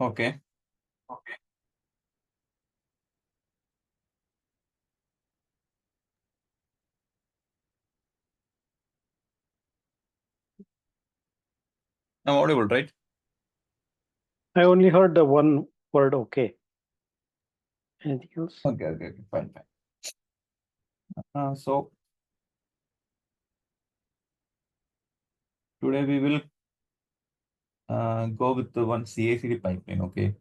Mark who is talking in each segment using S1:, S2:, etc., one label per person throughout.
S1: Okay. I'm audible, right?
S2: I only heard the one word okay. Anything else?
S1: Okay, fine. So today we will go with the one CI/CD pipeline. Okay.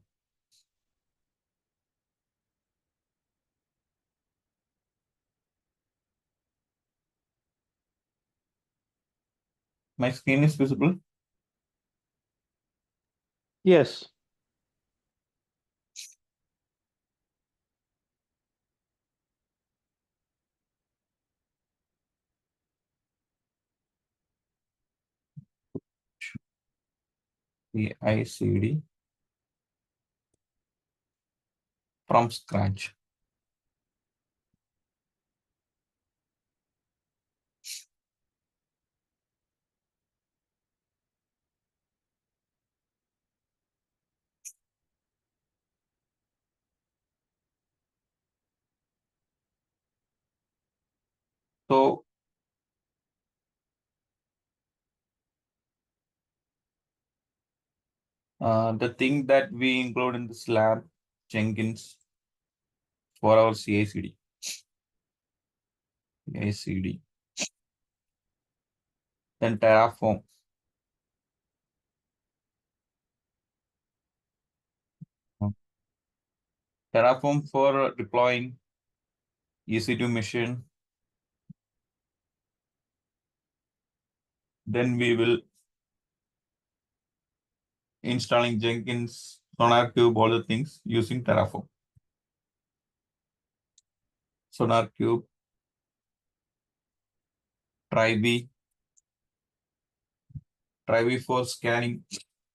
S1: My screen is visible.
S2: Yes.
S1: CI/CD from scratch. So the thing that we include in this lab, Jenkins for our CI/CD. CI/CD. Then Terraform. Terraform for deploying EC2 machine. Then we will installing Jenkins, SonarQube, all the things using Terraform. SonarQube, Try for scanning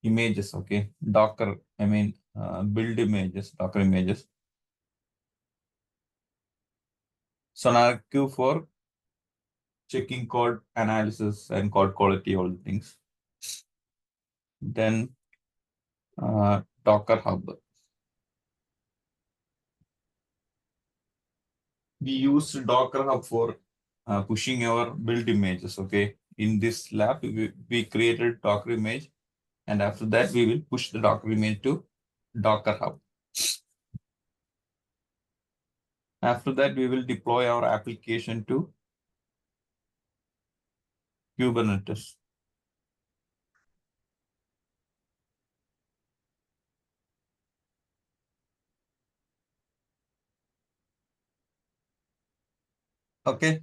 S1: images. Okay, Docker. Build images, Docker images. SonarQube for checking code analysis and code quality, all the things. Then Docker Hub. We use Docker Hub for pushing our build images. Okay, in this lab, we created Docker image, and after that, we will push the Docker image to Docker Hub. After that, we will deploy our application to Kubernetes. Okay.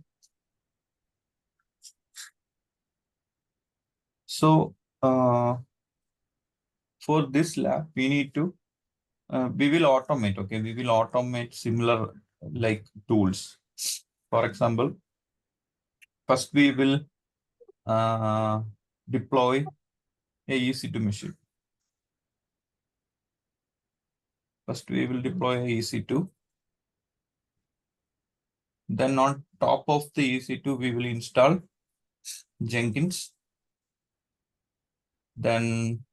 S1: So for this lab, we need to, we will automate. Okay, we will automate similar like tools. For example, first we will deploy a EC2 machine. First, we will deploy a EC2. Then on top of the EC2, we will install Jenkins. Then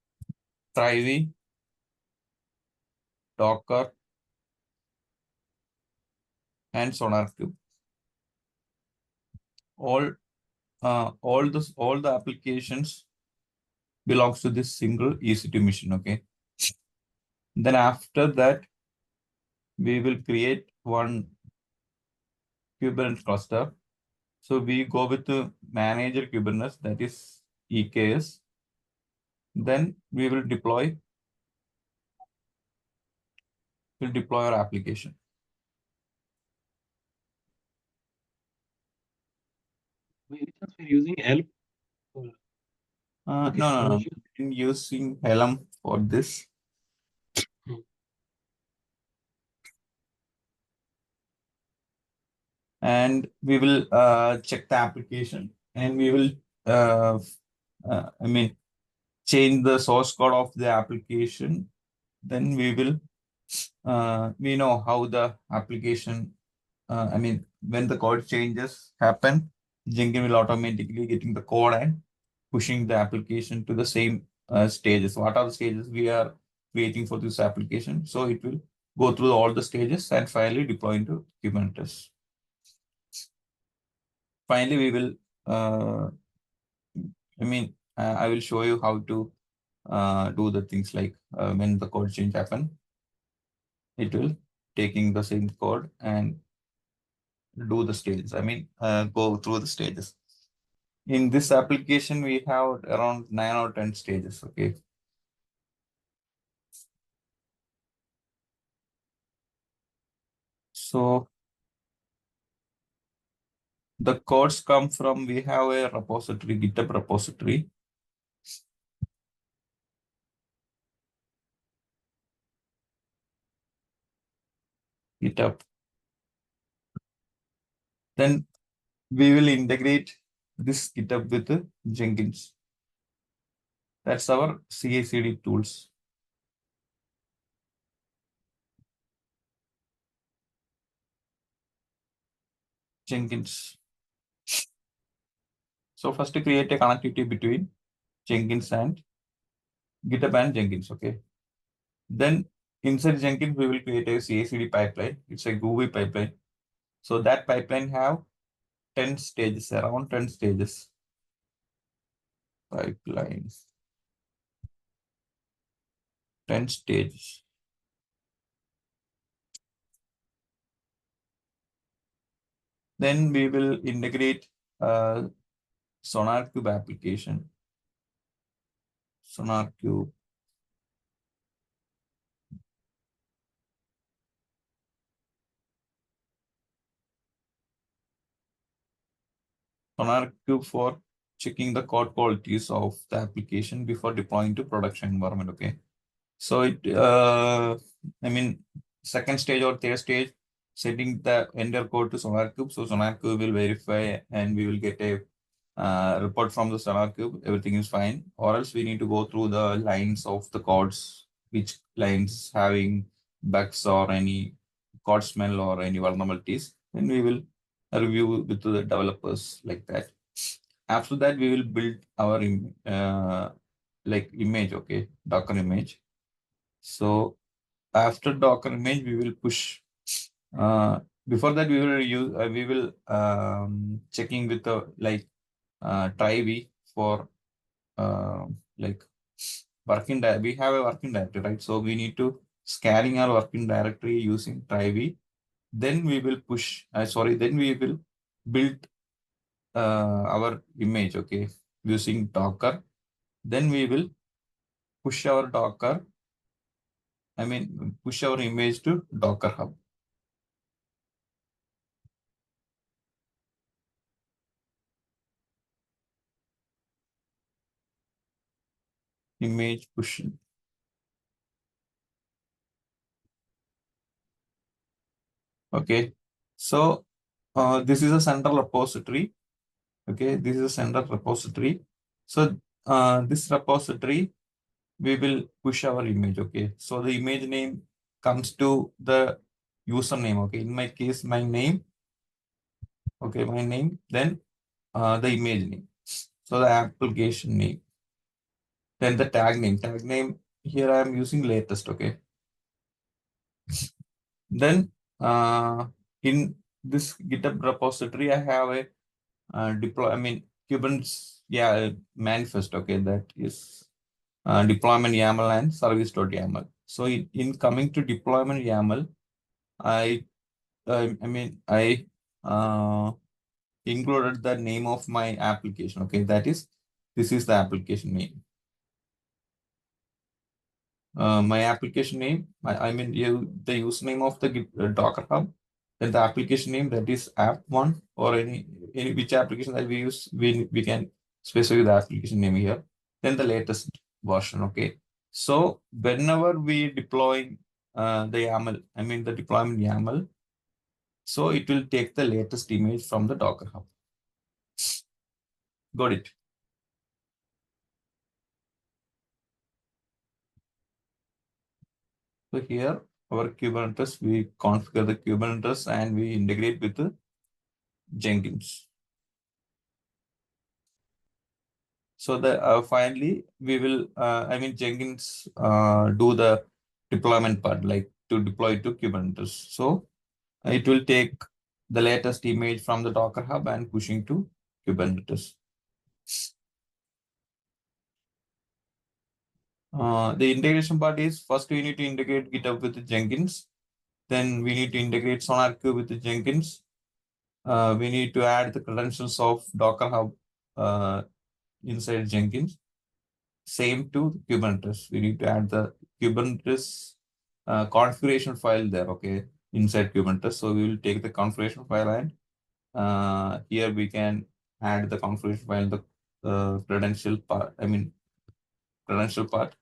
S1: Try, Docker, and SonarQube. All the applications belongs to this single EC2 machine. Okay. Then after that, we will create one Kubernetes cluster. So we go with the manager Kubernetes, that is EKS. Then we will deploy our application.
S2: We're using Helm.
S1: No. I'm using Helm for this. And we will check the application, and we will change the source code of the application. Then we will we know how the application when the code changes happen, Jenkins will automatically getting the code and pushing the application to the same stages. What are the stages we are creating for this application. So it will go through all the stages and finally deploy into Kubernetes. Finally, we will, I will show you how to do the things like when the code change happen, it will taking the same code and do the stages. Go through the stages. In this application, we have around 9 or 10 stages. Okay. So the codes come from, we have a repository, GitHub repository. GitHub. Then we will integrate this GitHub with Jenkins. That's our CI/CD tools. Jenkins. So first to create a connectivity between Jenkins and GitHub and Jenkins. Okay. Then inside Jenkins, we will create a CI/CD pipeline. It's a GUI pipeline. So that pipeline have 10 stages, around 10 stages. Pipelines. 10 stages. Then we will integrate SonarQube application. SonarQube. SonarQube for checking the code qualities of the application before deploying to production environment. Okay. So second stage or third stage, setting the enter code to SonarQube. So SonarQube will verify and we will get a report from the SonarQube, everything is fine. Or else we need to go through the lines of the codes, which lines having bugs or any code smell or any vulnerabilities. Then we will review with the developers like that. After that, we will build our image, okay, Docker image. So after Docker image, we will push. Before that, we will checking with the try for working we have a working directory, right? So we need to scanning our working directory using try. Then we will push. Then we will build our image, okay, using Docker. Then we will push our Docker. Push our image to Docker Hub. Image pushing. Okay. So this is a central repository. Okay, this is a central repository. So this repository, we will push our image. Okay, so the image name comes to the username. Okay, in my case, my name. Okay, my name. Then the image name. So the application name. Then the tag name. Tag name here I am using latest. Okay. Then in this GitHub repository, I have a Kubernetes, manifest. Okay, that is deployment YAML and service.yaml. So in coming to deployment YAML, I included the name of my application. Okay, this is the application name. My application name, the username of the Docker Hub, then the application name, that is app1, or any which application that we use, we can specify the application name here. Then the latest version. Okay. So whenever we deploy the YAML, the deployment YAML, so it will take the latest image from the Docker Hub. Got it? So here, our Kubernetes, we configure the Kubernetes and we integrate with the Jenkins. So finally we will, Jenkins do the deployment part, like to deploy to Kubernetes. So it will take the latest image from the Docker Hub and pushing to Kubernetes. The integration part is first we need to integrate GitHub with Jenkins. Then we need to integrate SonarQube with Jenkins. We need to add the credentials of Docker Hub inside Jenkins. Same to Kubernetes. We need to add the Kubernetes configuration file there, okay, inside Kubernetes. So we will take the configuration file and here we can add the configuration file in the credential part, credential part,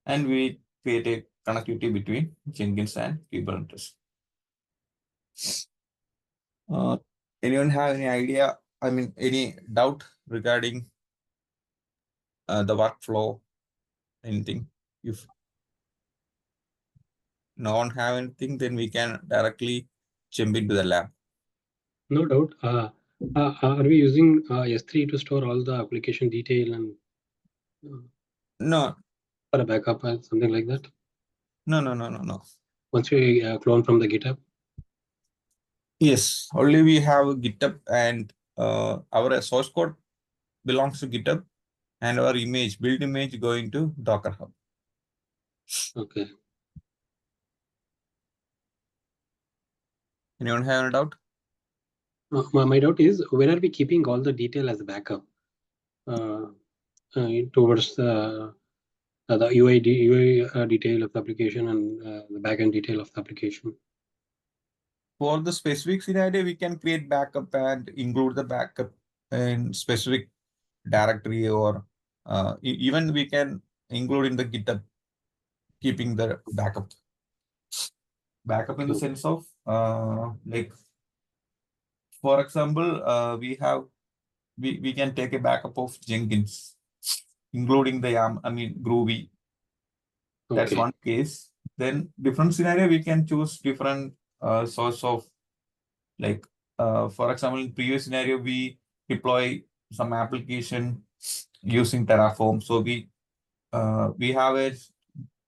S1: and we create a connectivity between Jenkins and Kubernetes. Anyone have any idea? Any doubt regarding the workflow? Anything? If no one have anything, then we can directly jump into the lab.
S2: No doubt. Are we using S3 to store all the application detail and
S1: No,
S2: for a backup or something like that?
S1: No.
S2: Once we clone from the GitHub?
S1: Yes, only we have GitHub and our source code belongs to GitHub and our build image going to Docker Hub.
S2: Okay.
S1: Anyone have any doubt?
S2: My doubt is, where are we keeping all the detail as a backup towards the UI detail of the application and the backend detail of the application?
S1: For the specific scenario, we can create backup and include the backup in specific directory, or even we can include in the GitHub, keeping the backup. Backup in the sense of like, for example, we can take a backup of Jenkins, including the Groovy. That's
S2: Okay.
S1: one case. Then different scenario, we can choose different source of, like, for example, in previous scenario, we deploy some application using Terraform. So we have a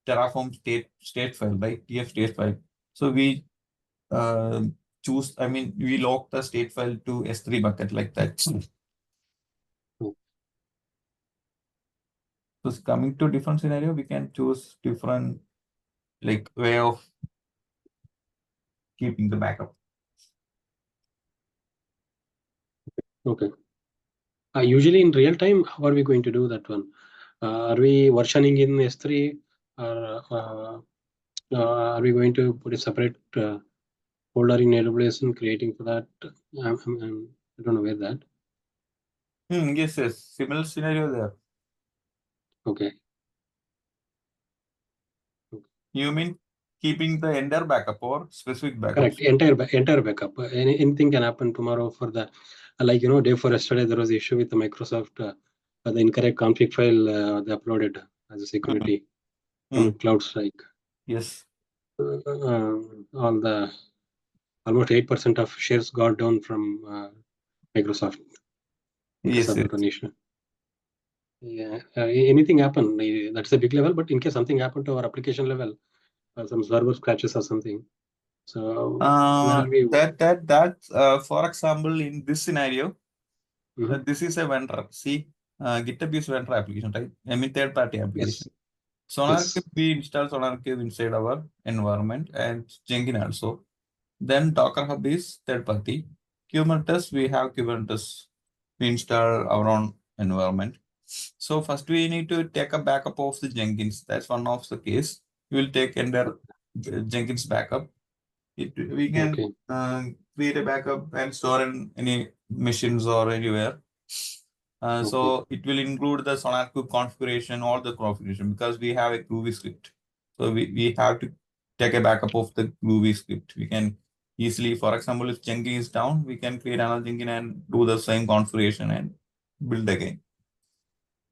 S1: Terraform state file, right? TF state file. So we choose, we lock the state file to S3 bucket like that. So coming to different scenario, we can choose different like way of keeping the backup.
S2: Okay. Usually in real time, how are we going to do that one? Are we versioning in S3, or are we going to put a separate folder in AWS and creating for that? I don't know where that.
S1: Yes. Similar scenario there.
S2: Okay.
S1: You mean keeping the entire backup or specific backup?
S2: Correct. Entire backup. Anything can happen tomorrow for the, like, day for yesterday, there was an issue with the Microsoft, the incorrect config file they uploaded as a security from CloudStrike.
S1: Yes.
S2: Almost 8% of shares got down from Microsoft because of the donation. Yeah, anything happen, that's a big level, but in case something happened to our application level, some server crashes or something. So where are we?
S1: For example, in this scenario, this is a vendor. See, GitHub is vendor application, right? Third-party application.
S2: Yes.
S1: SonarQube, we install SonarQube inside our environment, and Jenkins also. Then Docker Hub is third-party. Kubernetes, we have Kubernetes. We install our own environment. So first we need to take a backup of the Jenkins. That's one of the case. We will take entire Jenkins backup. We can create a backup and store in any machines or anywhere. So it will include the SonarQube configuration, all the configuration, because we have a Groovy script. So we have to take a backup of the Groovy script. We can easily, for example, if Jenkins is down, we can create another Jenkins and do the same configuration and build again.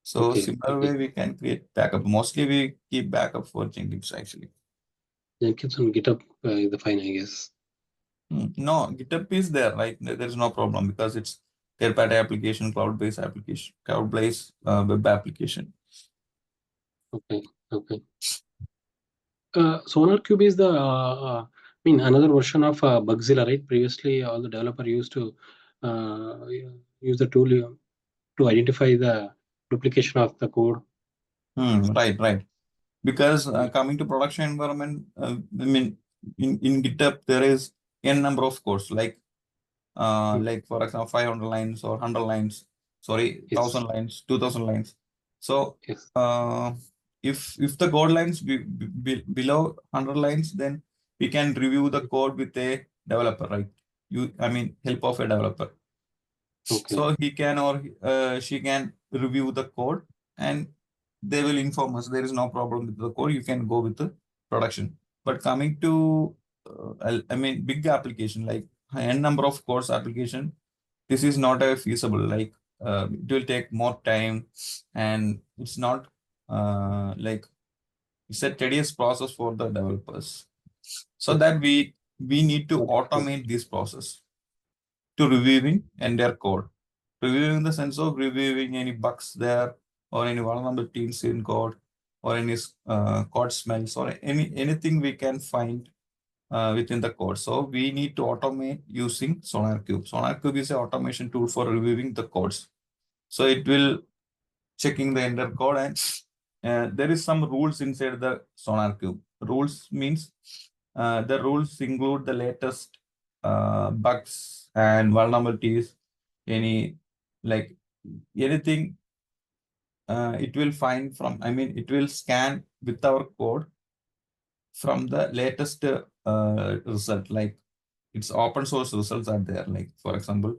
S1: So similar way we can create backup. Mostly we keep backup for Jenkins actually.
S2: Jenkins and GitHub is the fine, I guess.
S1: No, GitHub is there, right? There's no problem because it's third-party application, cloud-based application, cloud-based web application.
S2: Okay. Okay. SonarQube is the another version of Bugzilla, right? Previously, all the developer used to use the tool to identify the duplication of the code.
S1: Right. Because coming to production environment, in GitHub there is n number of codes, like for example 500 lines or 100 lines, sorry,
S2: Yes.
S1: 1,000 lines, 2,000 lines. So
S2: Yes.
S1: if the code lines below 100 lines, then we can review the code with a developer, right? Help of a developer.
S2: Okay.
S1: So he can or she can review the code and they will inform us there is no problem with the code. You can go with the production. But coming to, big application like n number of codes application, this is not a feasible. Like it will take more time, and it's not it's a tedious process for the developers. So
S2: Yes.
S1: that we need to
S2: Okay.
S1: automate this process to reviewing entire code. Reviewing in the sense of reviewing any bugs there or any vulnerabilities in code or any code smells or anything we can find within the code. So we need to automate using SonarQube. SonarQube is an automation tool for reviewing the codes. So it will checking the entire code, and there is some rules inside the SonarQube. Rules means the rules include the latest bugs and vulnerabilities, any like anything it will find from, it will scan with our code from the latest result. Like it's open source results are there. Like for example,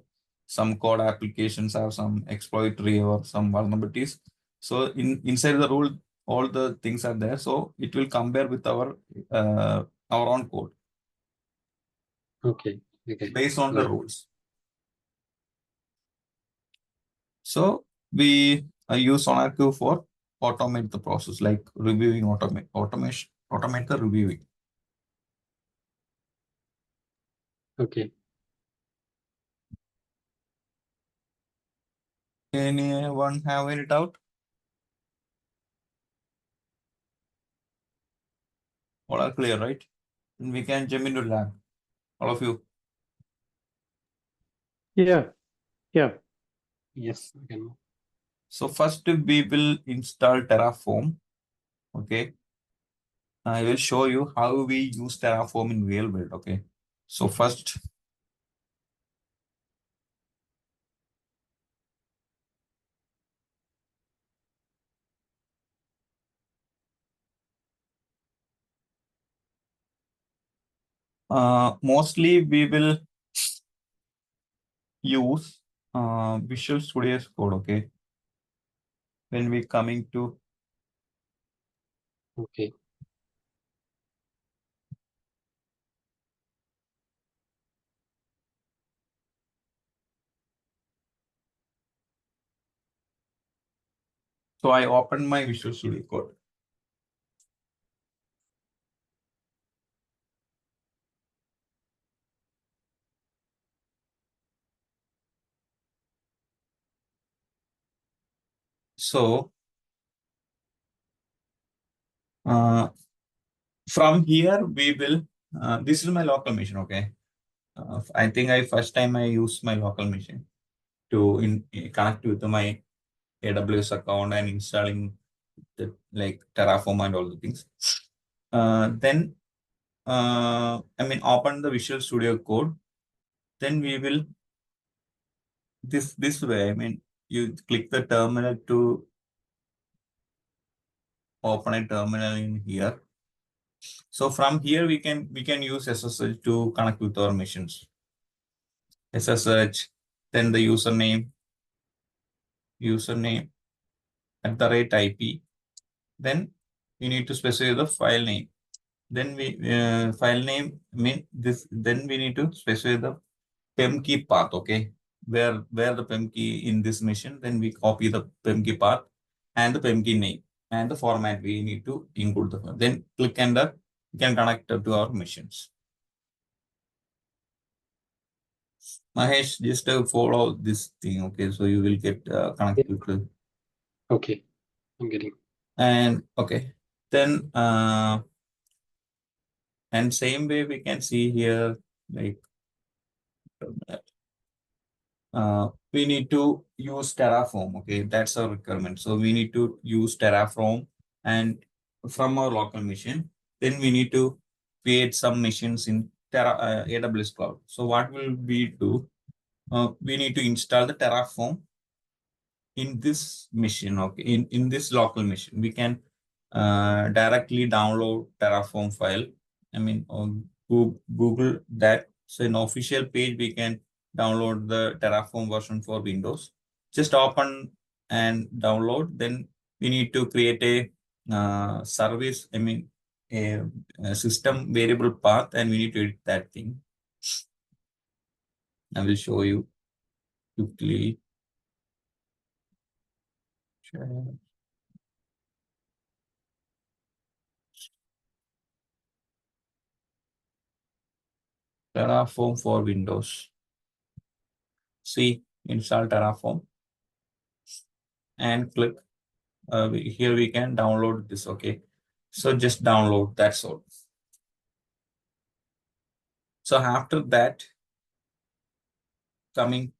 S1: some code applications have some exploitatory or some vulnerabilities. So inside the rule, all the things are there. So it will compare with our own code
S2: Okay. Okay.
S1: based on the
S2: Got it.
S1: rules. So we use SonarQube for automate the process, like reviewing, automate the reviewing.
S2: Okay.
S1: Anyone have any doubt? All are clear, right? And we can jump into lab. All of you.
S2: Yeah. Yeah. Yes. I can.
S1: So first we will install Terraform. Okay. I will show you how we use Terraform in real world. Okay. So first, mostly we will use Visual Studio Code. Okay. When we coming to,
S2: Okay.
S1: so I open my Visual Studio Code. So from here we will, this is my local machine. Okay. I think first time I use my local machine to connect with my AWS account and installing the like Terraform and all the things. Then open the Visual Studio Code. Then we will this way. You click the terminal to open a terminal in here. So from here we can use SSH to connect with our machines. SSH, then the username @IP. Then we need to specify the file name. Then we file name this. Then we need to specify the PEM key path. Okay, where the PEM key in this machine. Then we copy the PEM key path and the PEM key name and the format we need to include the. Then click enter. We can connect to our machines. Mahesh, just follow this thing, okay? So you will get connected to.
S2: Okay, I'm getting.
S1: And okay, then and same way we can see here, like we need to use Terraform. Okay, that's our requirement. So we need to use Terraform and from our local machine. Then we need to create some machines in AWS Cloud. So what will we do? We need to install the Terraform in this machine. Okay, in this local machine, we can directly download Terraform file. I mean, on Google that. So in official page, we can download the Terraform version for Windows. Just open and download. Then we need to create a service. I mean, a system variable path, and we need to edit that thing. I will show you quickly. Terraform for Windows. See, install Terraform and click. Here we can download this. Okay, so just download. That's all. So after that, coming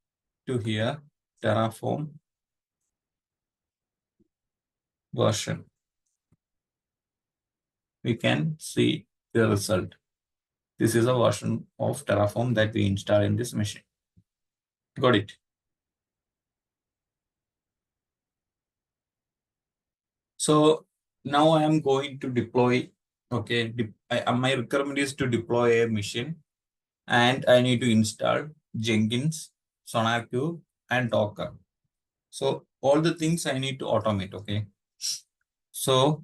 S1: to here, Terraform version, we can see the result. This is a version of Terraform that we install in this machine. Got it? So now I am going to deploy. Okay, my requirement is to deploy a machine, and I need to install Jenkins, SonarQube, and Docker. So all the things I need to automate. Okay. So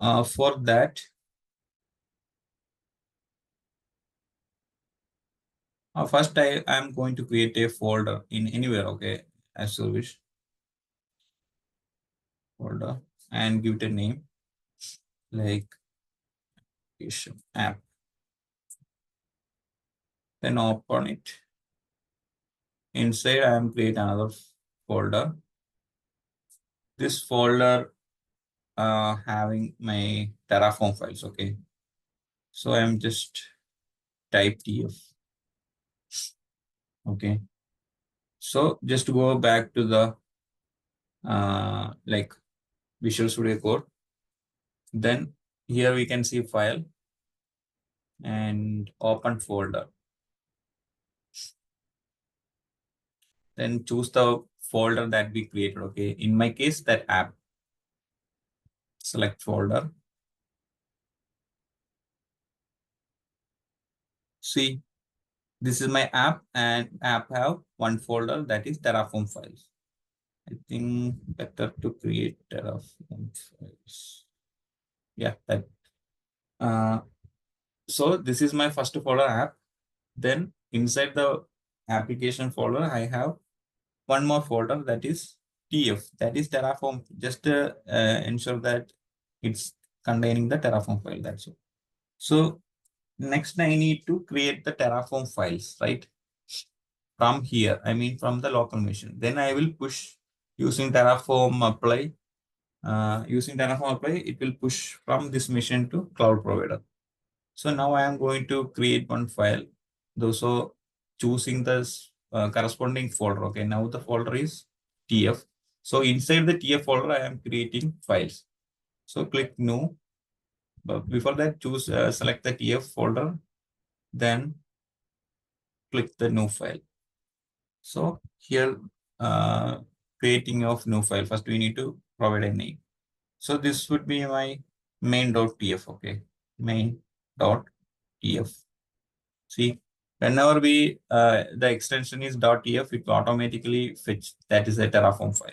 S1: for that, first I am going to create a folder in anywhere. Okay, as you wish, folder, and give it a name like app. Then open it. Inside, I am create another folder. This folder having my Terraform files. Okay, so I'm just type tf. Okay, so just go back to the like Visual Studio Code. Then here we can see file and open folder. Then choose the folder that we created. Okay, in my case, that app. Select folder. See, this is my app, and app have one folder that is Terraform files. I think better to create Terraform files. Yeah, that. So this is my first folder app. Then inside the application folder, I have one more folder that is TF, that is Terraform. Just ensure that it's containing the Terraform file. That's all. So next I need to create the Terraform files, right? From here, I mean from the local machine. Then I will push using Terraform apply. Using Terraform apply, it will push from this machine to cloud provider. So now I am going to create one file. So choosing this corresponding folder. Okay, now the folder is TF. So inside the TF folder, I am creating files. So click new. But before that, choose select the TF folder. Then click the new file. So here, creating of new file. First, we need to provide a name. So this would be my main.tf. Okay, main.tf. See, whenever we the extension is .tf, it will automatically fetch that is a Terraform file.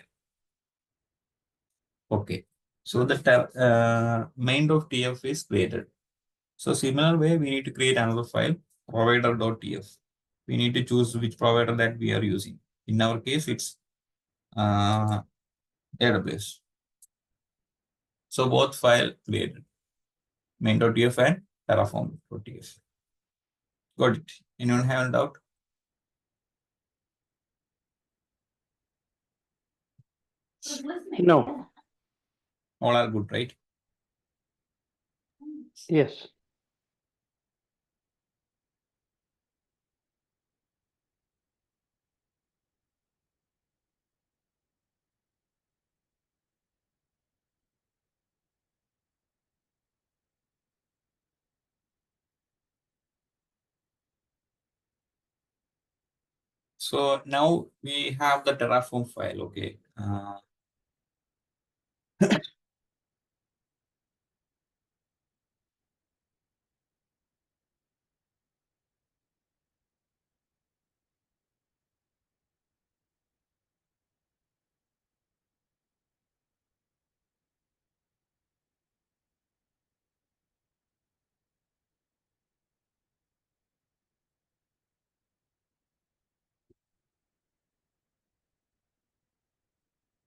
S1: Okay, so the main.tf is created. So similar way, we need to create another file, provider.tf. We need to choose which provider that we are using. In our case, it's AWS. So both file created, main.tf and terraform.tf. Got it? Anyone have a doubt?
S3: No.
S1: All are good, right?
S3: Yes.
S1: So now we have the Terraform file, okay.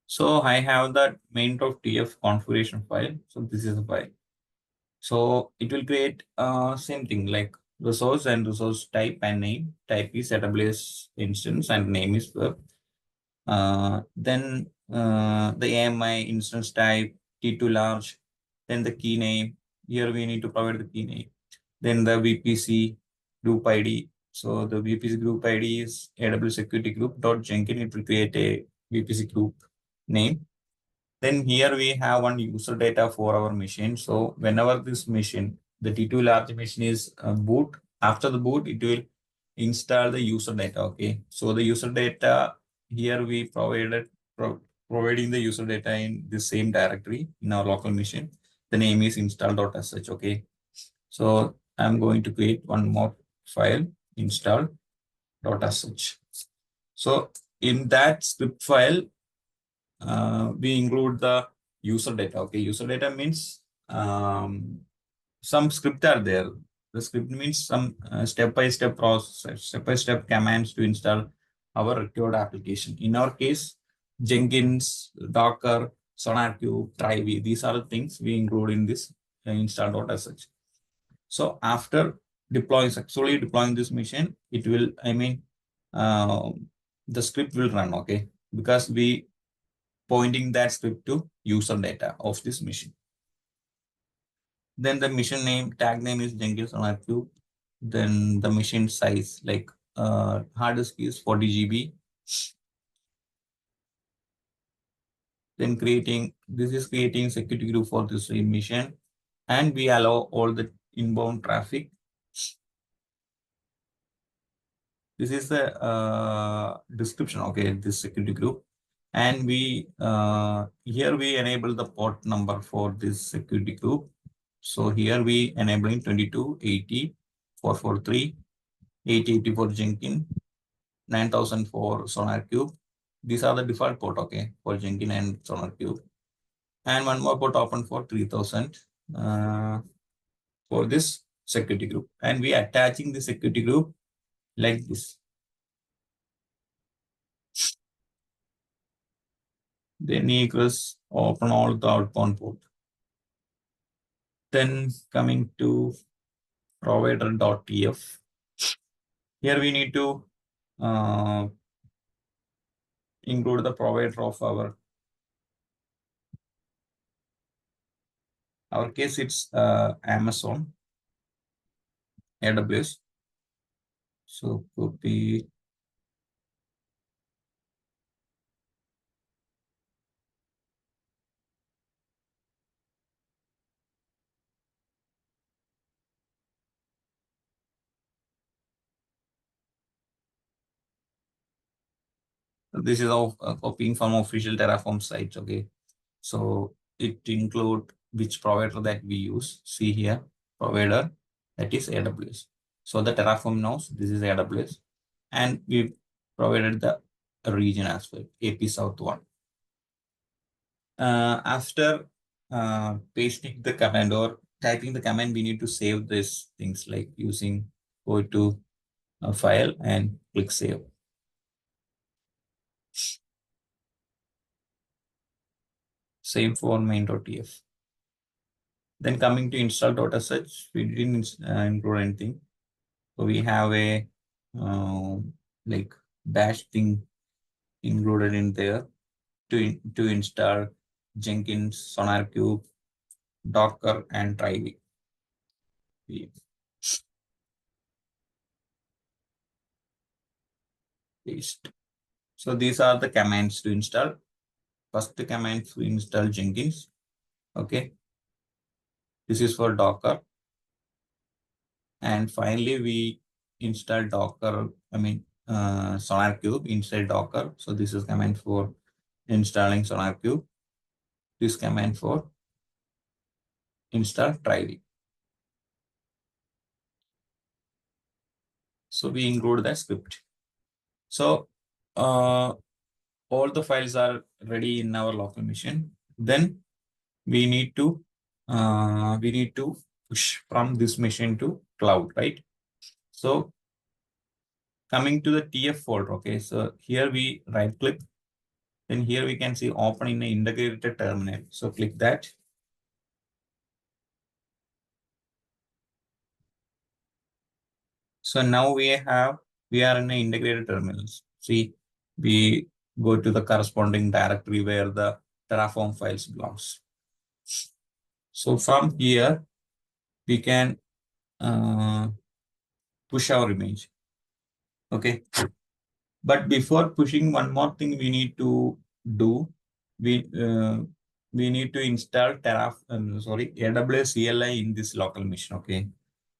S1: So I have the main.tf configuration file. So this is a file. So it will create same thing like resource and resource type and name. Type is AWS instance and name is web. Then the AMI instance type, T2 large, then the key name. Here we need to provide the key name. Then the VPC group ID. So the VPC group ID is AWS security group dot Jenkins. It will create a VPC group name. Then here we have one user data for our machine. So whenever this machine, the T2 large machine is boot, after the boot, it will install the user data. Okay. So the user data here we providing the user data in the same directory in our local machine. The name is install.sh. Okay. So I'm going to create one more file install.sh. So in that script file, we include the user data. Okay, user data means some script are there. The script means some step-by-step process, step-by-step commands to install our required application. In our case, Jenkins, Docker, SonarQube, Trivy, these are the things we include in this install.sh. So after successfully deploying this machine, it will, the script will run, okay, because we pointing that script to user data of this machine. Then the machine name, tag name is Jenkins on RQ. Then the machine size, like hard disk is 40 GB. Then this is creating security group for this machine. And we allow all the inbound traffic. This is the description, okay, this security group. And we here we enable the port number for this security group. So here we enabling 2280 443 880 for Jenkins, 9000 for SonarQube. These are the default port, okay, for Jenkins and SonarQube. And one more port open for 3000 for this security group. And we attaching the security group like this. Then equals open all the outbound port. Then coming to provider.tf. Here we need to include the provider of our case, it's Amazon, AWS. So copy. This is of copying from official Terraform sites. Okay. So it include which provider that we use. See here, provider, that is AWS. So the Terraform knows this is AWS. And we provided the region as well, AP South 1. After pasting the command or typing the command, we need to save these things like go to a file and click save. Same for main.tf. Then coming to install.sh, we didn't include anything. So we have a like bash thing included in there. to install Jenkins, SonarQube, Docker, and Trivy. Paste. So these are the commands to install. First command to install Jenkins. Okay. This is for Docker. And finally, we install Docker, SonarQube inside Docker. So this is command for installing SonarQube. This command for install Trivy. So we include the script. So all the files are ready in our local machine. Then we need to push from this machine to cloud, right? So coming to the TF folder, okay. So here we right click. Then here we can see open in an integrated terminal. So click that. So now we are in an integrated terminals. See, we go to the corresponding directory where the Terraform files belongs. So from here, we can push our image. Okay. But before pushing, one more thing we need to do. We need to install AWS CLI in this local machine. Okay.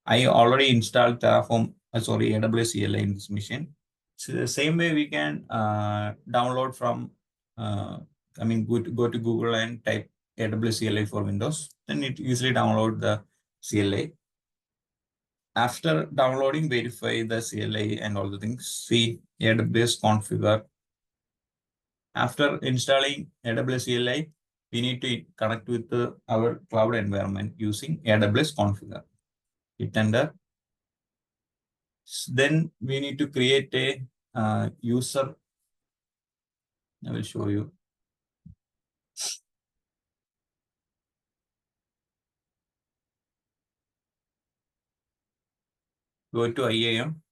S1: I already installed AWS CLI in this machine. So the same way we can download from, go to Google and type AWS CLI for Windows. Then it easily download the CLI. After downloading, verify the CLI and all the things. See AWS configure. After installing AWS CLI, we need to connect with our cloud environment using AWS configure. Hit enter. Then we need to create a user. I will show you. Go to IAM.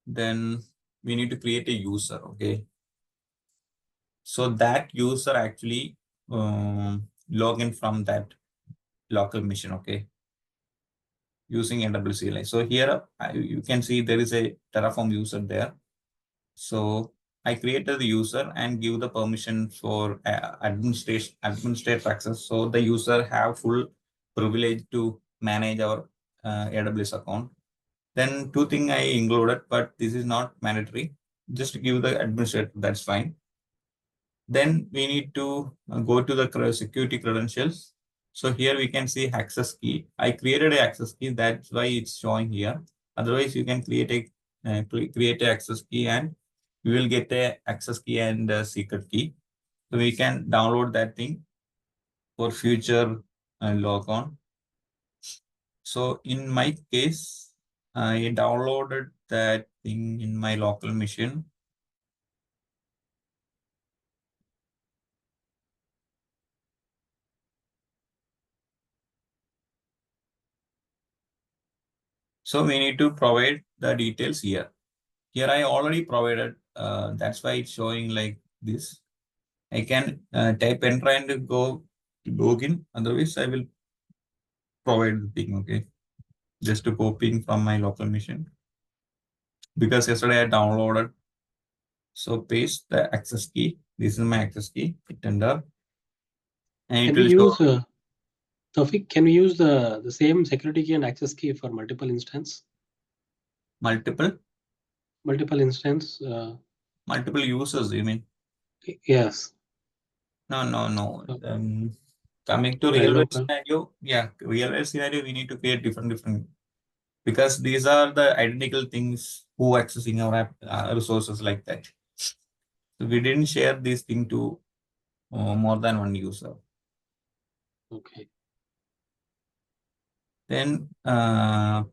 S1: Then we need to create a user. Okay. So that user actually log in from that local machine. Okay. Using AWS CLI. So here you can see there is a Terraform user there. So I created the user and give the permission for administrative access. So the user have full privilege to manage our AWS account. Then two things I included, but this is not mandatory. Just give the administrator, that's fine. Then we need to go to the security credentials. So here we can see access key. I created an access key, that's why it's showing here. Otherwise, you can create a access key and you will get a access key and a secret key. So we can download that thing for future log on. So in my case, I downloaded that thing in my local machine. So we need to provide the details here. Here I already provided, that's why it's showing like this. I can type enter and go to login. Otherwise, I will provide the thing, okay? Just to copying from my local machine. Because yesterday I downloaded. So paste the access key. This is my access key. Hit enter. And
S2: Can
S1: it
S2: we
S1: will
S2: use
S1: show
S2: Tawfiq, can we use the same security key and access key for multiple instance?
S1: multiple users, you mean?
S2: Yes.
S1: No. Coming to real world
S2: Local.
S1: scenario, we need to create different because these are the identical things who accessing our app, resources like that. So we didn't share this thing to more than one user.
S2: Okay.
S1: Then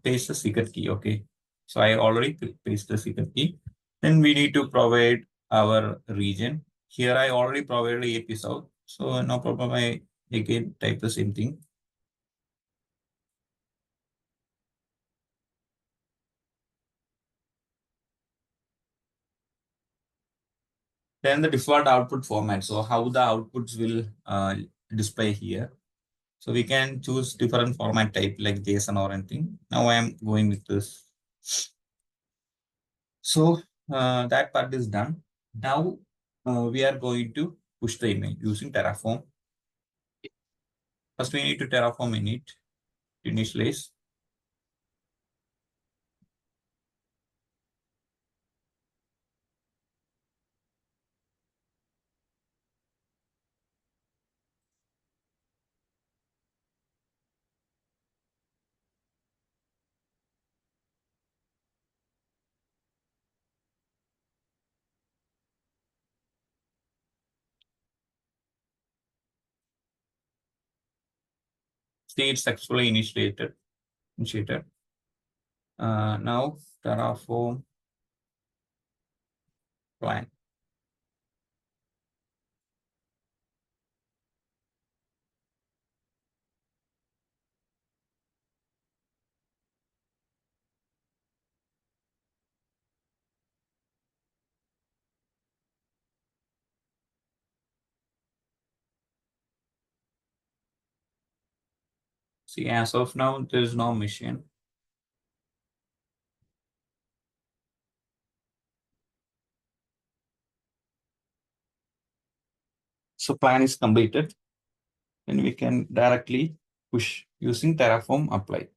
S1: paste the secret key. Okay. So I already paste the secret key. Then we need to provide our region. Here I already provided AP South. So no problem. I again type the same thing. Then the default output format. So how the outputs will display here. So we can choose different format type like JSON or anything. Now I am going with this. So that part is done. Now we are going to push the image using Terraform. First, we need to Terraform init to initialize. See, it's successfully initiated. Now Terraform plan. See, as of now, there is no machine. So plan is completed. Then we can directly push using Terraform apply.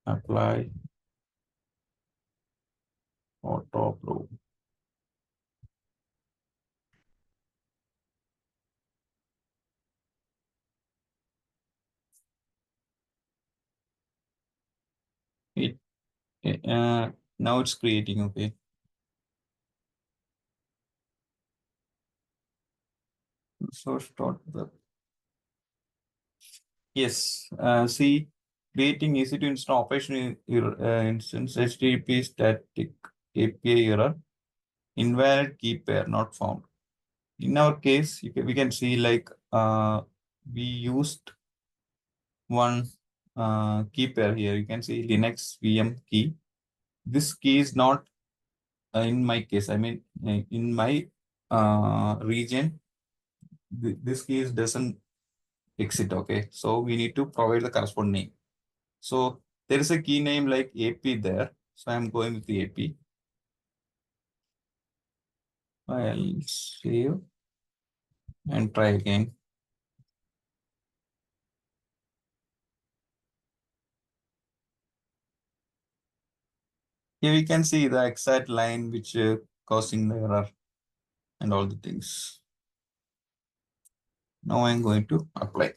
S1: Apply auto approve. It now it's creating. Okay. So start the yes. See, creating easy to install operation instance HTTP static API error invalid key pair not found. In our case, we can see like we used one key pair here. You can see Linux VM key. This key is not in my case. I mean, in my region, this key doesn't exit. Okay, so we need to provide the corresponding name. So there is a key name like AP there. So I'm going with the AP. I'll save and try again. Here we can see the exact line which causing the error and all the things. Now I'm going to apply.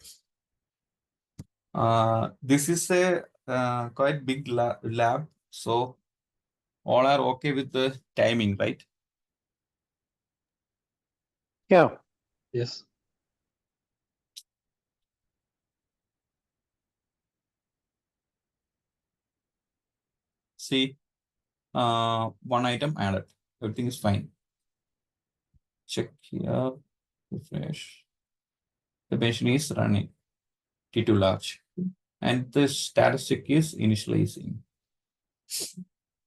S1: This is a quite big lab. So all are okay with the timing, right?
S2: Yeah. Yes.
S1: See, one item added. Everything is fine. Check here, refresh. The machine is running T2 large. And the statistic is initializing.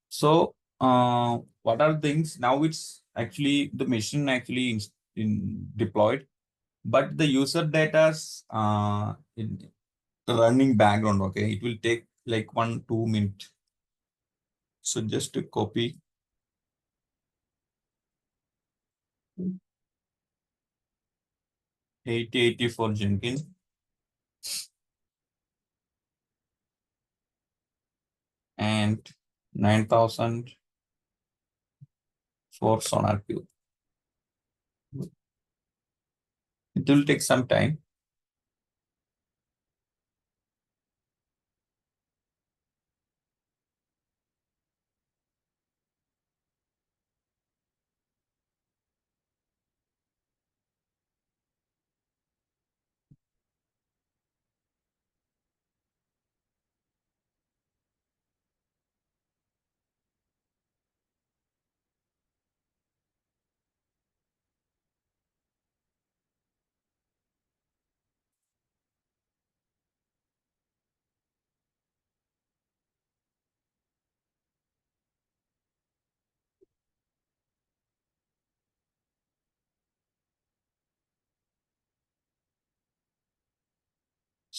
S1: So what are things now? It's actually the machine actually in deployed, but the user data's in running background. Okay, it will take like 1-2 minutes. So just to copy 8080 for Jenkins and 9000 for Sonar Cube. It will take some time.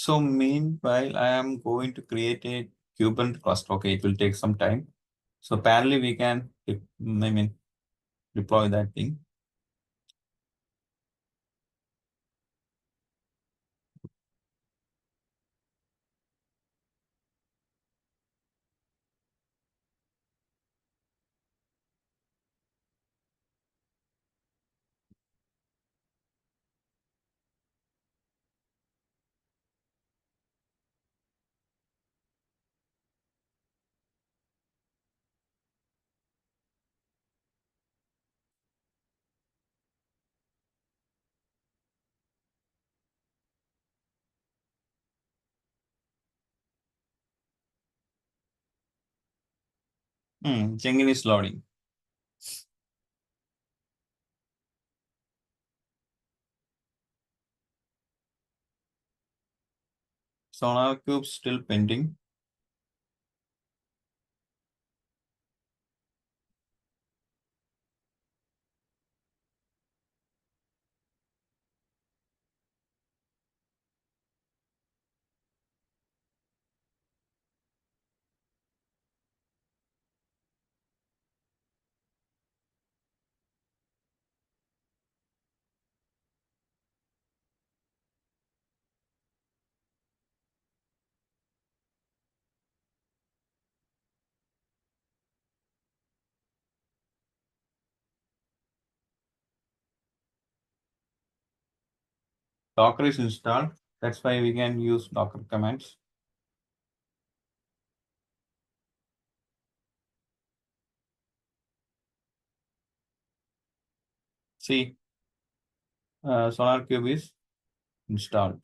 S1: So meanwhile, I am going to create a Kubernetes cluster. Okay, it will take some time. So parallelly, we can, deploy that thing. Jenkins is loading. Sonar Cube still pending. Docker is installed. That's why we can use Docker commands. See, Sonar Cube is installed.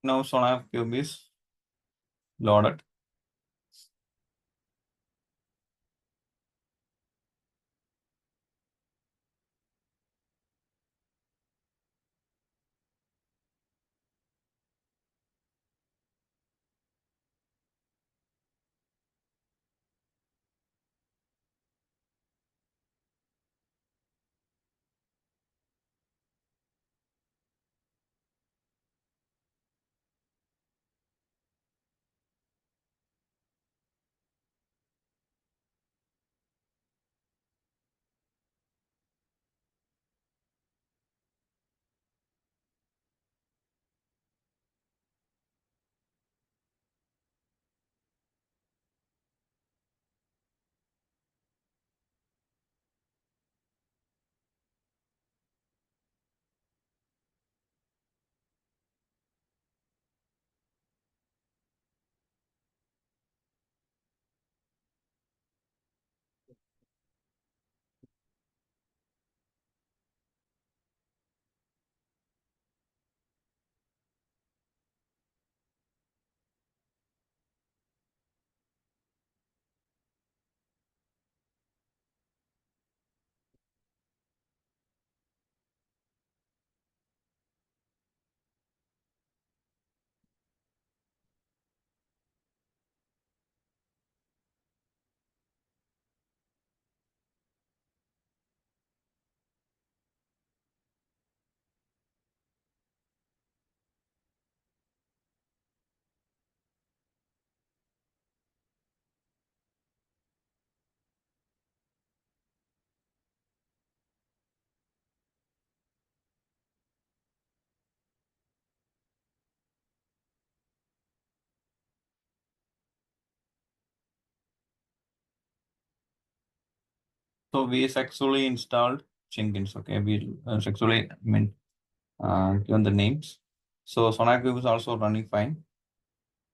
S1: Now Sonar Cube is loaded. So we successfully installed Jenkins. Okay, we successfully given the names. So SonarQube is also running fine.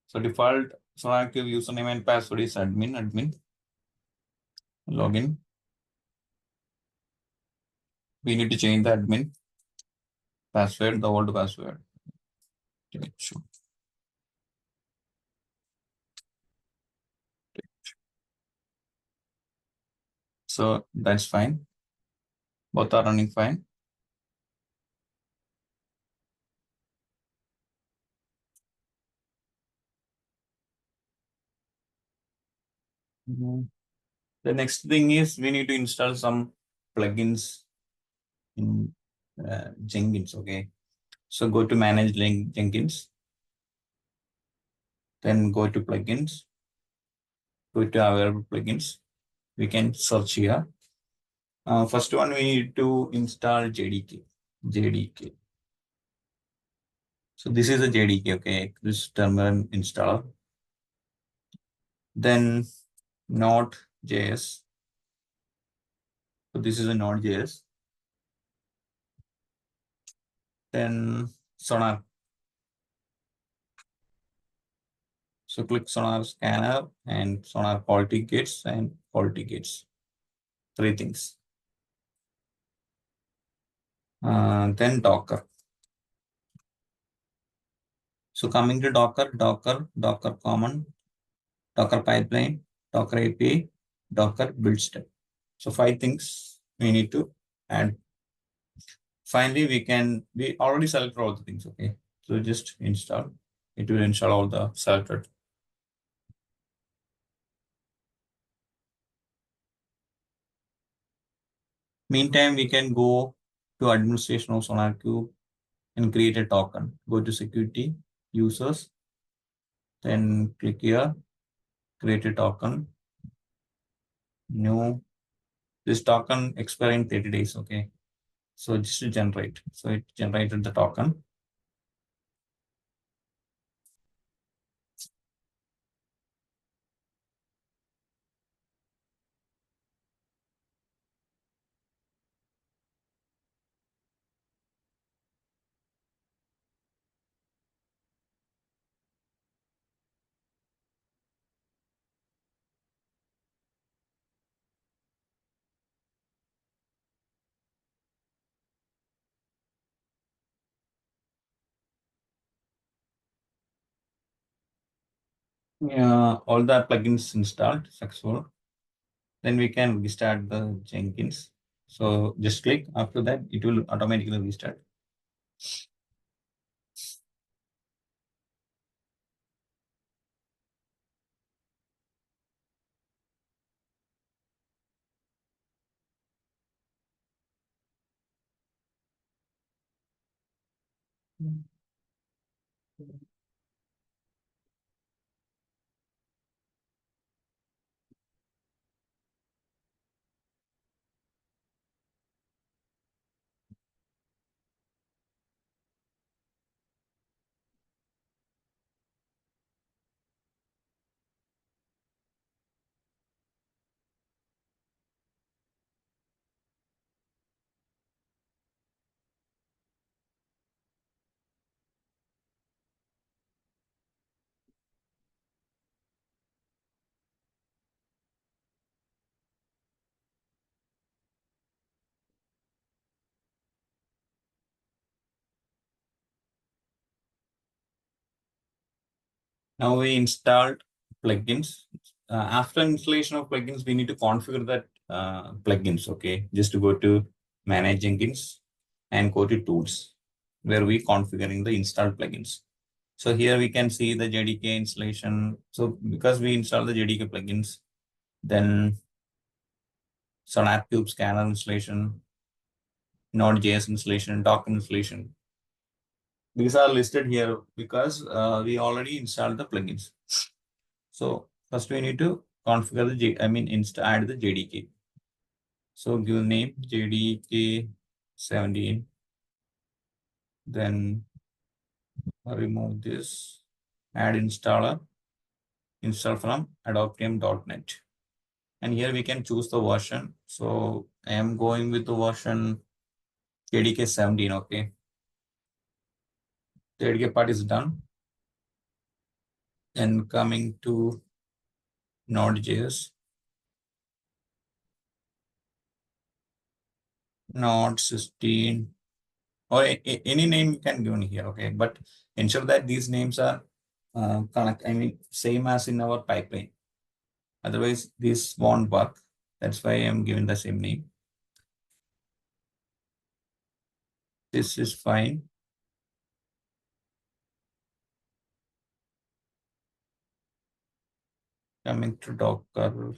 S1: So default SonarQube username and password is admin. Login. We need to change the admin password, the old password. Sure. So that's fine. Both are running fine. The next thing is we need to install some plugins in Jenkins. Okay. So go to manage Jenkins. Then go to plugins. Go to available plugins. We can search here. First one, we need to install JDK. JDK. So this is a JDK, okay, this terminal installer. Then Node.js. So this is a Node.js. Then Sonar. So click Sonar scanner and Sonar quality gates and quality gates. Three things. Then Docker. So coming to Docker common, Docker pipeline, Docker API, Docker build step. So 5 things we need to add. Finally, we already selected all the things, okay? So just install. It will install all the selected. Meantime, we can go to administration of SonarQube and create a token. Go to security, users, then click here, create a token, new. This token expire in 30 days, okay? So just to generate. So it generated the token. All the plugins installed, successful. Then we can restart the Jenkins. So just click. After that, it will automatically restart. Now we installed plugins. After installation of plugins, we need to configure that plugins. Okay, just to go to manage Jenkins and go to tools where we configuring the installed plugins. So here we can see the JDK installation. So because we install the JDK plugins, then SonarQube scanner installation, Node.js installation, Docker installation. These are listed here because we already installed the plugins. So first we need to configure the add the JDK. So give name JDK 17. Then remove this. Add installer. Install from adoptium.net. And here we can choose the version. So I am going with the version KDK 17. Okay. The KDK part is done. And coming to Node.js. Node 16 or any name you can give in here. Okay. But ensure that these names are same as in our pipeline. Otherwise, this won't work. That's why I'm giving the same name. This is fine. Coming to Docker.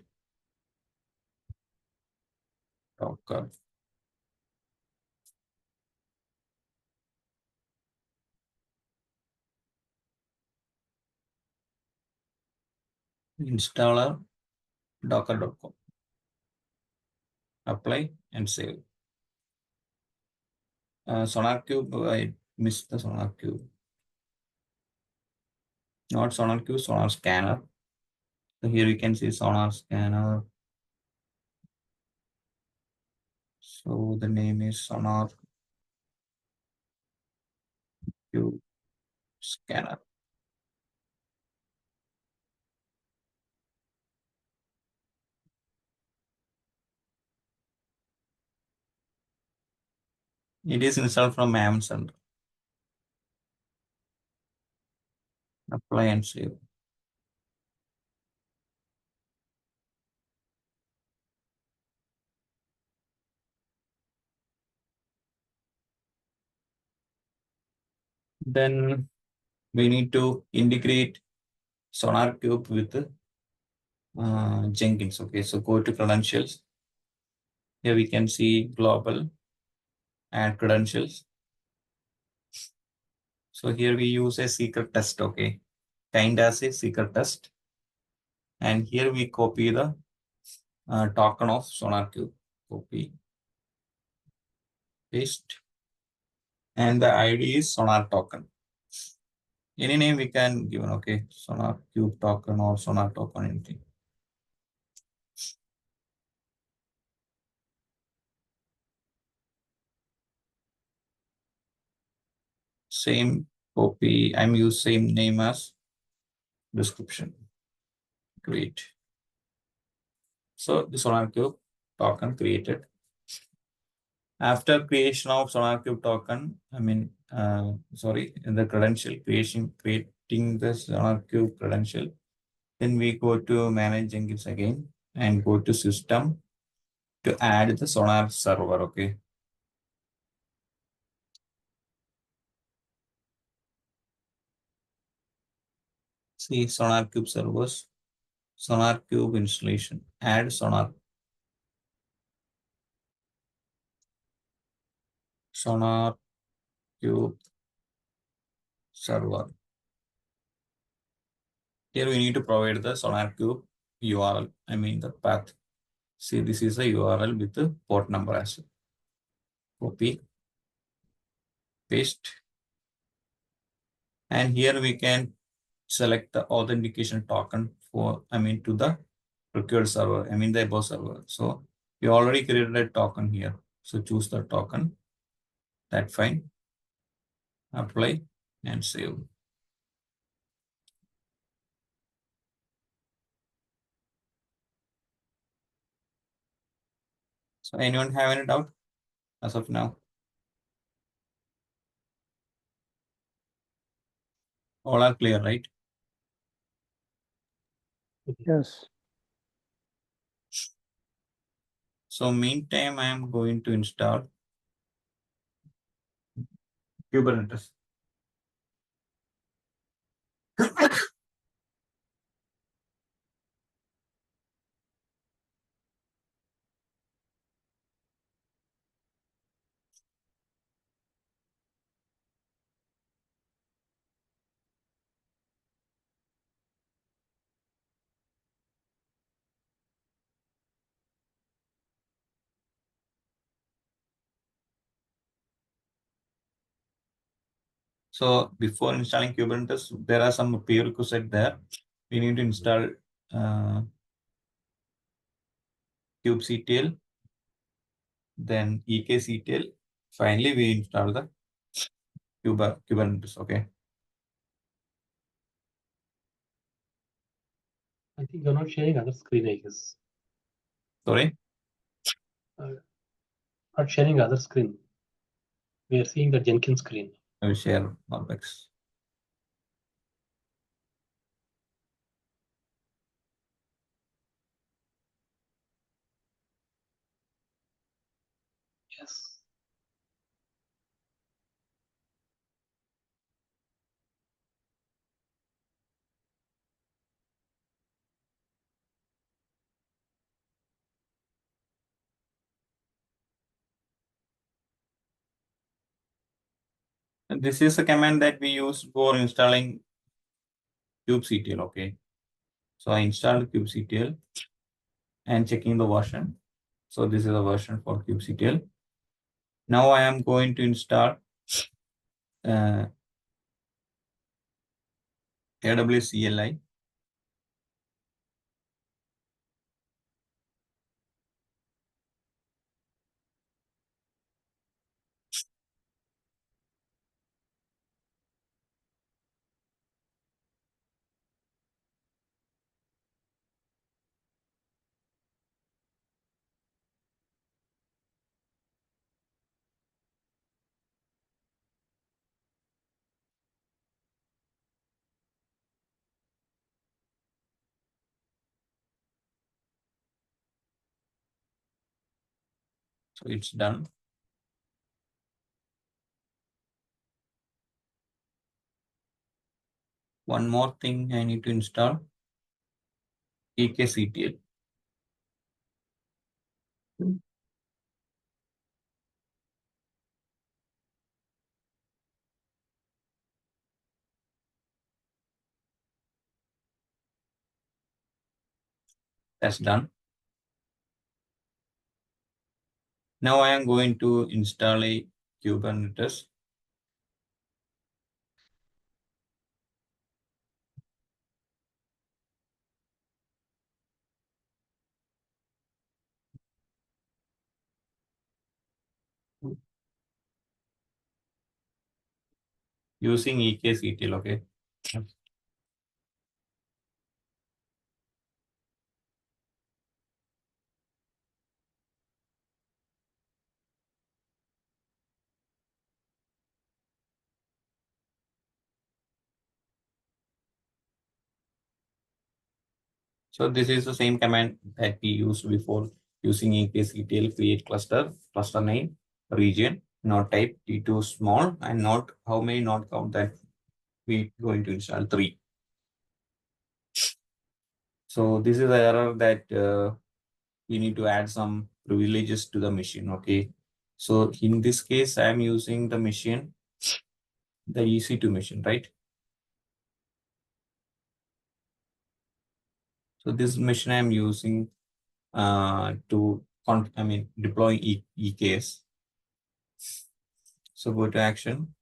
S1: Installer docker.com. Apply and save. SonarQube, I missed the SonarQube. Not SonarQube, Sonar Scanner. So here you can see Sonar Scanner. So the name is SonarQube Scanner. It is installed from Amazon. Apply and save. Then we need to integrate SonarQube with Jenkins. Okay, so go to credentials. Here we can see global and credentials. So here we use a secret test. Okay, kind as a secret test. And here we copy the token of SonarQube. Copy, paste, and the ID is Sonar token. Any name we can give. Okay, SonarQube token or Sonar token, anything. Same copy. I'm use same name as description. Create. So the SonarQube token created. After creation of SonarQube token, in the credential creating the SonarQube credential, then we go to manage Jenkins again and go to system to add the Sonar server. Okay. See SonarQube servers, SonarQube installation, add SonarQube server. Here we need to provide the SonarQube URL, the path. See, this is a URL with the port number as well. Copy, paste. And here we can select the authentication token to the procured server, the above server. So we already created a token here. So choose the token. That's fine. Apply and save. So anyone have any doubt as of now? All are clear, right?
S2: Yes.
S1: So meantime, I am going to install Kubernetes. So before installing Kubernetes, there are some prerequisites there. We need to install kubectl, then ekctl. Finally, we install the Kubernetes. Okay.
S2: I think you're not sharing other screen, I guess.
S1: Sorry.
S2: Not sharing other screen. We are seeing the Jenkins screen.
S1: I will share Norbex.
S2: Yes.
S1: And this is a command that we use for installing kubectl. Okay. So I installed kubectl and checking the version. So this is a version for kubectl. Now I am going to install AWS CLI. So it's done. One more thing I need to install ekctl. That's done. Now I am going to install a Kubernetes. Using ekctl. Okay. So this is the same command that we used before, using ekctl create cluster name, region, node type T2 small, and not how many node count that we going to install 3. So this is the error that we need to add some privileges to the machine. Okay. So in this case, I am using the machine, the EC2 machine, right? So this machine I am using to deploy EKS. So go to action,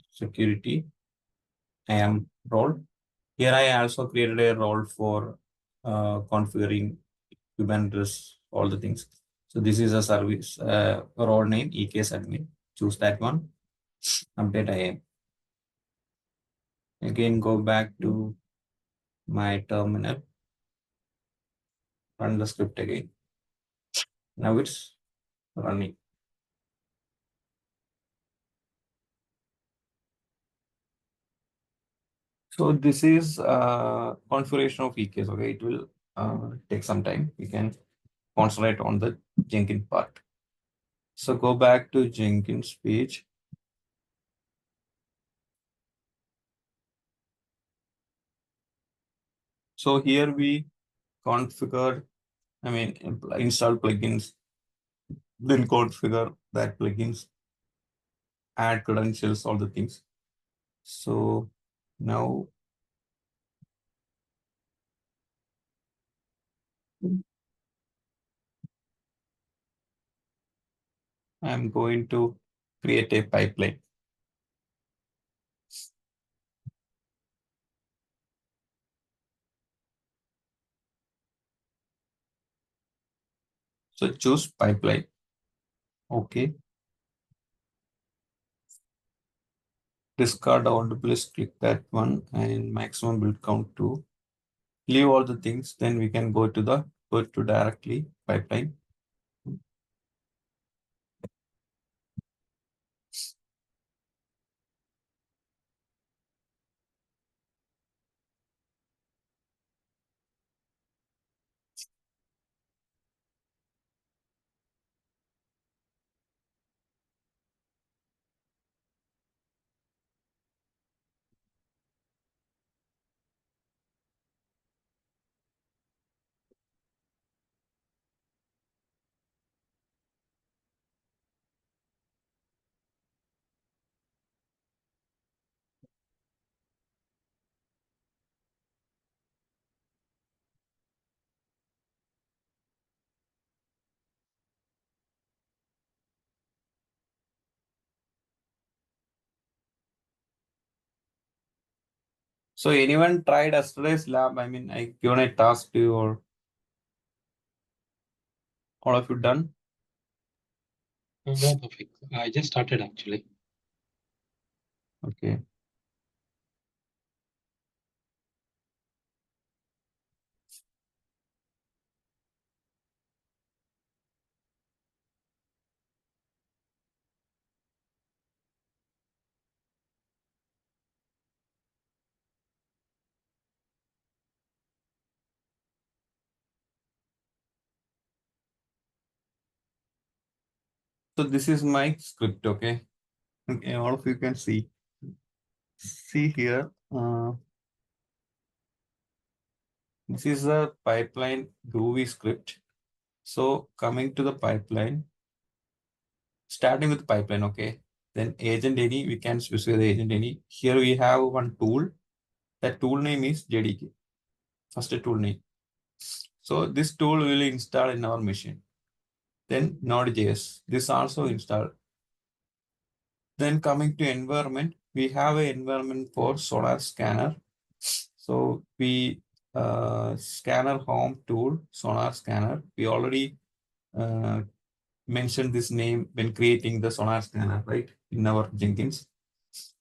S1: security, I am role. Here I also created a role for configuring Kubernetes, all the things. So this is a service role name, EKS admin. Choose that one. Update IAM. Again, go back to my terminal. Run the script again. Now it's running. So this is configuration of EKS. Okay, it will take some time. We can concentrate on the Jenkins part. So go back to Jenkins page. So here we configure, install plugins, then configure that plugins, add credentials, all the things. So now I'm going to create a pipeline. So choose pipeline. Okay. Discard all the please click that one and maximum build count 2. Leave all the things, then we can go to directly pipeline. So anyone tried yesterday's lab? I mean, I given a task to you, or all of you done?
S2: No, perfect. I just started actually.
S1: Okay. So this is my script, okay? Okay, all of you can see. See here. This is a pipeline Groovy script. So coming to the pipeline, starting with pipeline, okay? Then agent any, we can specify the agent any. Here we have one tool. That tool name is JDK. First tool name. So this tool will install in our machine. Then Node.js. This also installed. Then coming to environment, we have an environment for Solar Scanner. So we scanner home tool, Sonar Scanner. We already mentioned this name when creating the Sonar Scanner, right, in our Jenkins.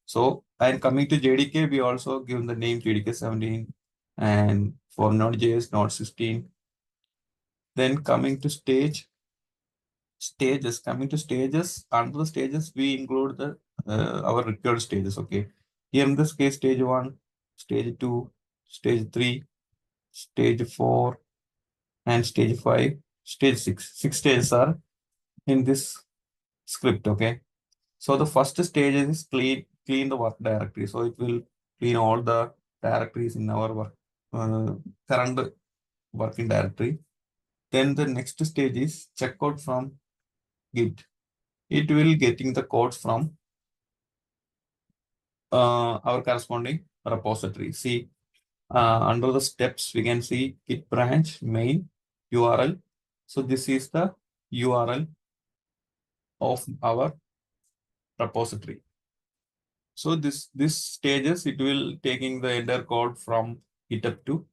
S1: So, and coming to JDK, we also given the name JDK 17, and for Node.js, Node 16. Then coming to stages, coming to stages, under the stages, we include the our required stages, okay. Here in this case, stage 1, stage 2, stage 3, stage 4, and stage 5, stage 6. 6 stages are in this script, okay. So the first stage is clean the work directory. So it will clean all the directories in our current working directory. Then the next stage is check out from Git. It will getting the codes from our corresponding repository. See, under the steps, we can see Git branch main URL. So this is the URL of our repository. So this stages, it will taking the entire code from GitHub to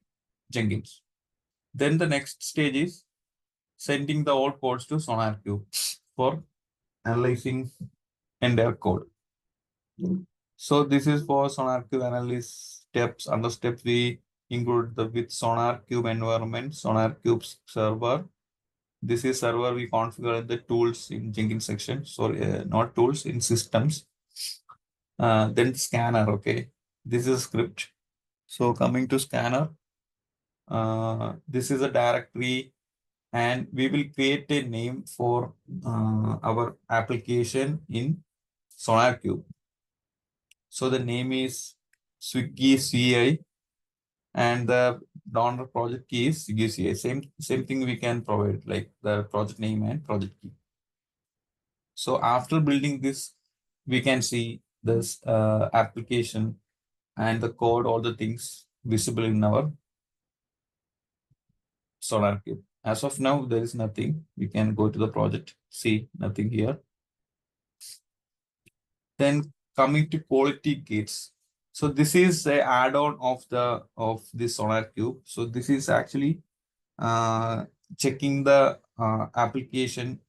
S1: Jenkins. Then the next stage is sending the old codes to SonarQube for analyzing entire code. So this is for SonarQube analysis steps. Under steps, we include the with SonarQube environment, SonarQube server. This is server we configure the tools in Jenkins section. Sorry, not tools, in systems. Then scanner, okay. This is a script. So coming to scanner, this is a directory, and we will create a name for our application in SonarQube. So the name is Swiggy CI, and the donor project key is Swiggy CI. Same thing we can provide, like the project name and project key. So after building this, we can see this application and the code, all the things visible in our SonarQube. As of now, there is nothing. We can go to the project, see nothing here. Then coming to quality gates. So this is a add-on of the SonarQube. So this is actually checking the application,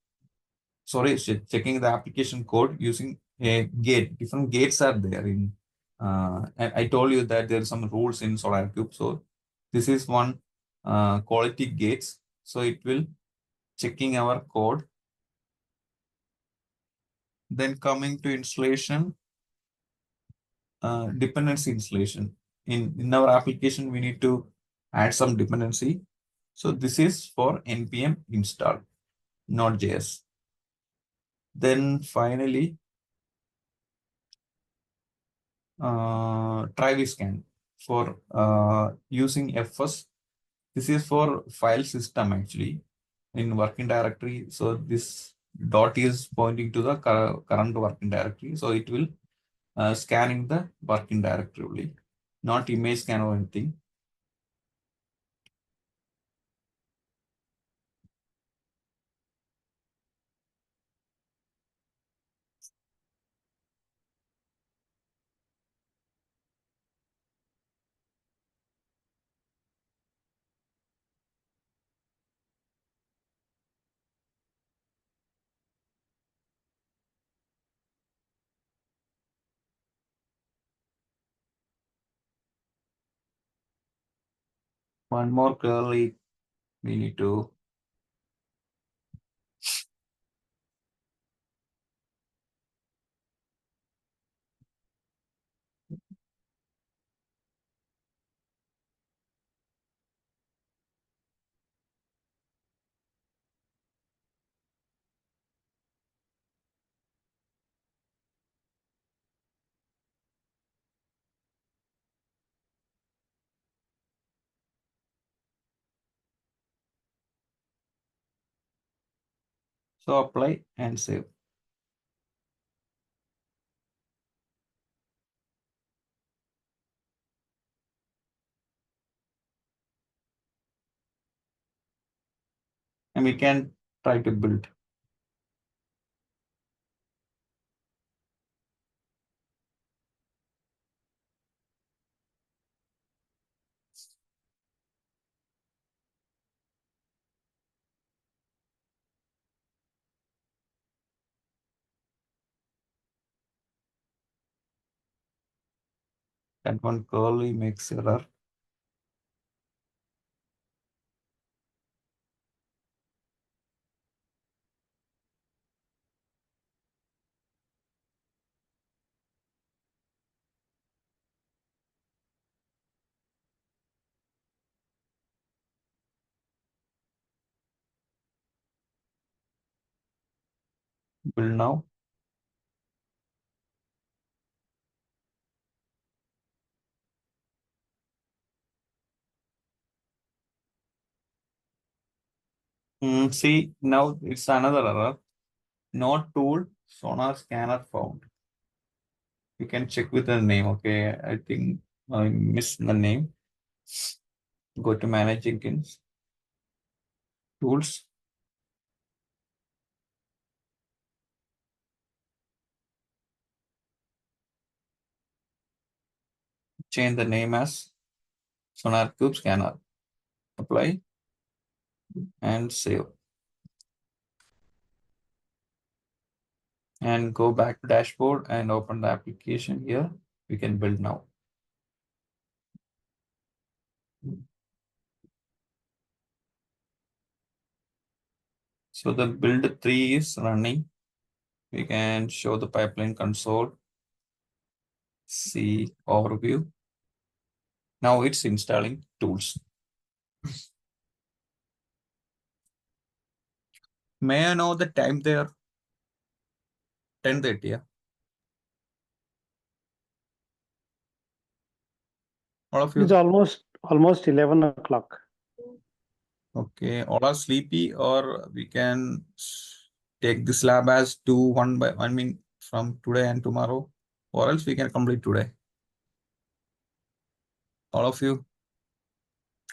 S1: sorry, checking the application code using a gate. Different gates are there in, and I told you that there are some rules in SolarCube. So this is one quality gates. So it will checking our code. Then coming to installation, dependency installation. In our application, we need to add some dependency. So this is for npm install Node.js. Then finally, try scan for using fs. This is for file system actually in working directory. So this dot is pointing to the current working directory. So it will scanning the working directory only, not image scan or anything. One more curly we need to so apply and save. And we can try to build. That one curly makes error. Build now. See, now it's another error. No tool sonar scanner found. You can check with the name. Okay, I think I missed the name. Go to manage Jenkins tools. Change the name as SonarCube Scanner. Apply and save. And go back to dashboard and open the application here. We can build now. So the build 3 is running. We can show the pipeline console. See overview. Now it's installing tools. May I know the time there? 10:30. Yeah. All of
S3: It's
S1: you.
S3: almost 11 o'clock.
S1: Okay. All are sleepy, or we can take this lab as 1 by 1, I mean from today and tomorrow, or else we can complete today. All of you.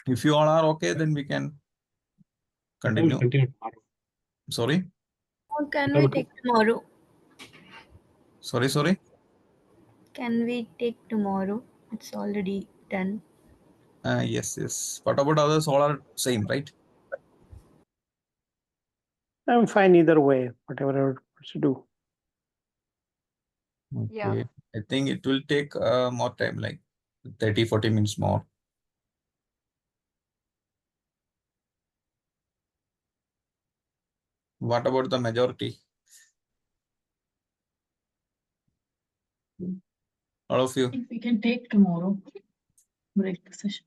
S1: If you all are okay, then we can continue.
S2: Continue tomorrow.
S1: Sorry.
S4: Or can we take tomorrow?
S1: Sorry.
S4: Can we take tomorrow? It's already done.
S1: Yes. What about others? All are same, right?
S3: I'm fine either way, whatever I want to do.
S4: Yeah.
S1: Okay. I think it will take more time, like 30-40 minutes more. What about the majority? All of you?
S5: I think we can take tomorrow. Break the session.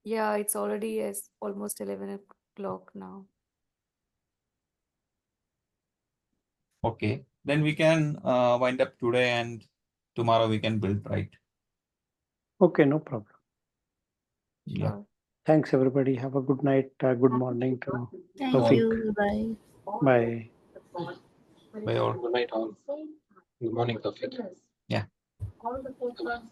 S6: Yeah, it's already almost 11 o'clock now.
S1: Okay. Then we can wind up today and tomorrow we can build, right?
S3: Okay, no problem.
S1: Yeah.
S6: Sure.
S3: Thanks, everybody. Have a good night, good morning to
S4: Thank
S3: Tawfiq.
S4: you. Bye.
S3: Bye.
S1: Bye all.
S2: Good night, all. Good morning, Tawfiq.
S1: Yeah.
S5: All the